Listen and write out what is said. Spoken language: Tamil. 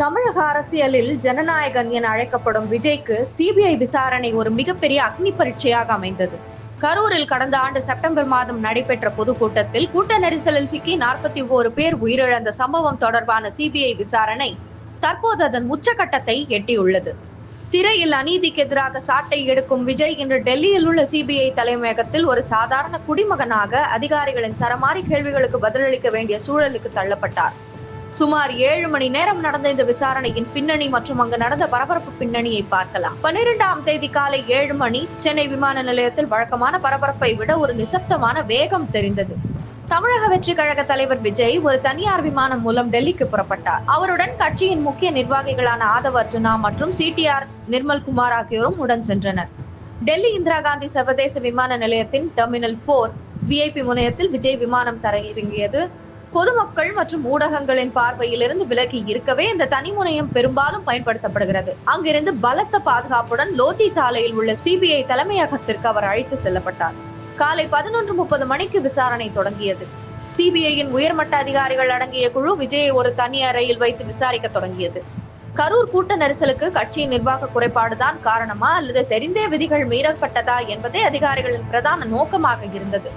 தமிழக அரசியலில் ஜனநாயகன் என அழைக்கப்படும் விஜய்க்கு சிபிஐ விசாரணை ஒரு மிகப்பெரிய அக்னி பரீட்சையாக அமைந்தது. கரூரில் கடந்த ஆண்டு செப்டம்பர் மாதம் நடைபெற்ற பொதுக்கூட்டத்தில் கூட்ட நெரிசலில் சிக்கி 41 பேர் உயிரிழந்த சம்பவம் தொடர்பான சிபிஐ விசாரணை தற்போது அதன் உச்சகட்டத்தை எட்டியுள்ளது. திரையில் அநீதிக்கு எதிராக சாட்டை எடுக்கும் விஜய் இன்று டெல்லியில் உள்ள சிபிஐ தலைமையகத்தில் ஒரு சாதாரண குடிமகனாக அதிகாரிகளின் சரமாரி கேள்விகளுக்கு பதிலளிக்க வேண்டிய சூழலுக்கு தள்ளப்பட்டார். சுமார் 7 மணி நேரம் நடந்த இந்த விசாரணையின் பின்னணி மற்றும் அங்கு நடந்த பரபரப்பு பின்னணியை பார்க்கலாம். 12ஆம் தேதி காலை 7 மணி சென்னை விமான நிலையத்தில் வழக்கமான பரபரப்பை விட ஒரு நிசப்தமான வேகம் தெரிந்தது. தமிழக வெற்றி கழக தலைவர் விஜய் ஒரு தனியார் விமானம் மூலம் டெல்லிக்கு புறப்பட்டார். அவருடன் கட்சியின் முக்கிய நிர்வாகிகளான ஆதவ் அர்ஜுனா மற்றும் சிடிஆர் நிர்மல்குமார் ஆகியோரும் உடன் சென்றனர். டெல்லி இந்திரா காந்தி சர்வதேச விமான நிலையத்தின் டெர்மினல் 4 விஐபி முனையத்தில் விஜய் விமானம் தரையிறங்கியது. பொதுமக்கள் மற்றும் ஊடகங்களின் பார்வையிலிருந்து விலகி இருக்கவே இந்த தனி முனையம் பெரும்பாலும் பயன்படுத்தப்படுகிறது. அங்கிருந்து பலத்த பாதுகாப்புடன் லோதி சாலையில் உள்ள சிபிஐ தலைமையகத்திற்கு அவர் அழைத்து செல்லப்பட்டார். காலை 11:30 மணிக்கு விசாரணை தொடங்கியது. சிபிஐயின் உயர்மட்ட அதிகாரிகள் அடங்கிய குழு விஜயை ஒரு தனி அறையில் வைத்து விசாரிக்க தொடங்கியது. கரூர் கூட்ட நெரிசலுக்கு கட்சியின் நிர்வாக குறைபாடுதான் காரணமா அல்லது தெரிந்தே விதிகள் மீறப்பட்டதா என்பதே அதிகாரிகளின் பிரதான நோக்கமாக இருந்தது.